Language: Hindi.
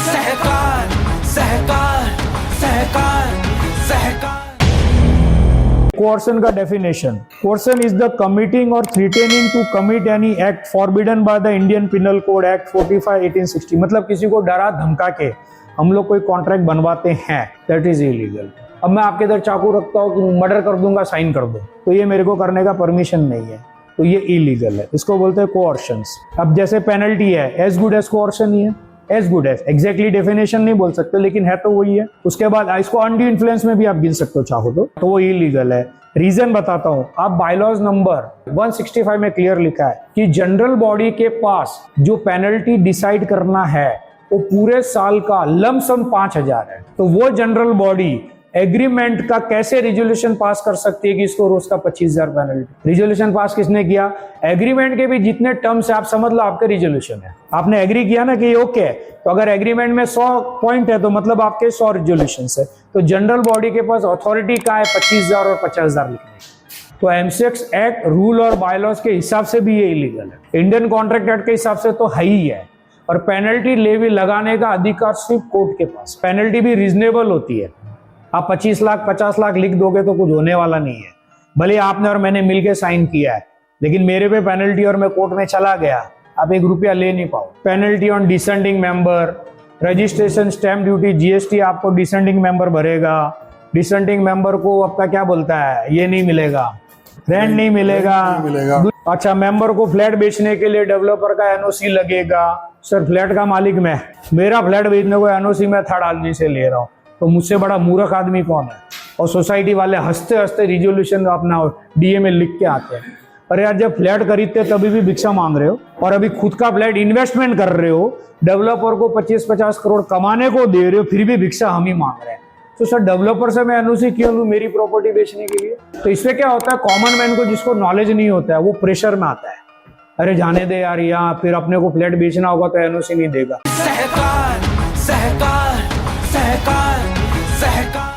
सहकार सहकार सहकार सहकार। Coercion का definition. Coercion is the committing or threatening to commit any act forbidden by the Indian Penal Code Act 45/1860. मतलब किसी को डरा धमका के हम लोग कोई कॉन्ट्रैक्ट बनवाते हैं, दैट इज इलीगल। अब मैं आपके इधर चाकू रखता हूँ कि मर्डर कर दूंगा, साइन कर दो, तो ये मेरे को करने का परमिशन नहीं है, तो ये इलीगल है। इसको बोलते हैं कोऑर्शंस। अब जैसे पेनल्टी है, एज गुड एज कोऑर्शन ही है, as good as, exactly definition नहीं बोल सकते लेकिन है तो वही है। उसके बाद इसको अनड्यू इन्फ्लुएंस में भी आप गिन सकते हो चाहो तो वो इलीगल है। रीजन बताता हूं, आप बायलॉज नंबर 165 में क्लियर लिखा है कि जनरल बॉडी के पास जो पेनल्टी डिसाइड करना है वो पूरे साल का लमसम 5,000 है। तो वो जनरल बॉडी एग्रीमेंट का कैसे रिजोल्यूशन पास कर सकती है कि इसको रोज का 25,000 पेनल्टी? रिजोल्यूशन पास किसने किया? एग्रीमेंट के भी जितने टर्म्स है आप समझ लो आपके रिजोल्यूशन है। आपने एग्री किया ना कि ये ओके है, तो अगर एग्रीमेंट में 100 पॉइंट है तो मतलब आपके 100 रिजोल्यूशन है। तो जनरल बॉडी के पास अथॉरिटी का है 25,000 और 50,000 लिखने की। तो एमसीएक्स एक्ट रूल और बायलॉज के हिसाब से भी ये इलीगल है। इंडियन कॉन्ट्रैक्ट एक्ट के हिसाब से तो है ही है। और पेनल्टी लेवी लगाने का अधिकार सिर्फ कोर्ट के पास। पेनल्टी भी रीजनेबल होती है। आप 25 लाख 50 लाख लिख दोगे तो कुछ होने वाला नहीं है। भले आपने और मैंने मिलके साइन किया है, लेकिन मेरे पे पेनल्टी और मैं कोर्ट में चला गया, आप 1 रुपया ले नहीं पाओ। Penalty on descending member, registration, stamp duty, GST आपको डिसेंडिंग मेंबर भरेगा। डिसेंडिंग मेंबर को आपका क्या बोलता है, ये नहीं मिलेगा, रेंट नहीं मिलेगा। अच्छा, मेंबर को फ्लैट बेचने के लिए डेवलपर का एनओसी लगेगा। सर फ्लैट का मालिक मैं, मेरा फ्लैट बेचने को एनओसी मैं थर्ड आदमी से ले रहा हूँ, तो मुझसे बड़ा मूर्ख आदमी कौन है? और सोसाइटी वाले हंसते हंसते रिजोल्यूशन अपना डीए में लिख के आते हैं। अरे यार, जब फ्लैट खरीदते तभी भी भिक्षा मांग रहे हो, और अभी खुद का फ्लैट इन्वेस्टमेंट कर रहे हो, डेवलपर को 25-50 करोड़ कमाने को दे रहे हो, फिर भी भिक्षा हम ही मांग रहे हैं। तो सर डेवलपर से मैं एनओसी क्यों लूं मेरी प्रॉपर्टी बेचने के लिए? तो इससे क्या होता है, कॉमन मैन को जिसको नॉलेज नहीं होता है वो प्रेशर में आता है, अरे जाने दे यार, यहाँ फिर अपने को फ्लैट बेचना होगा तो एनओसी नहीं देगा। सहकार सहकार सहकार सहकार।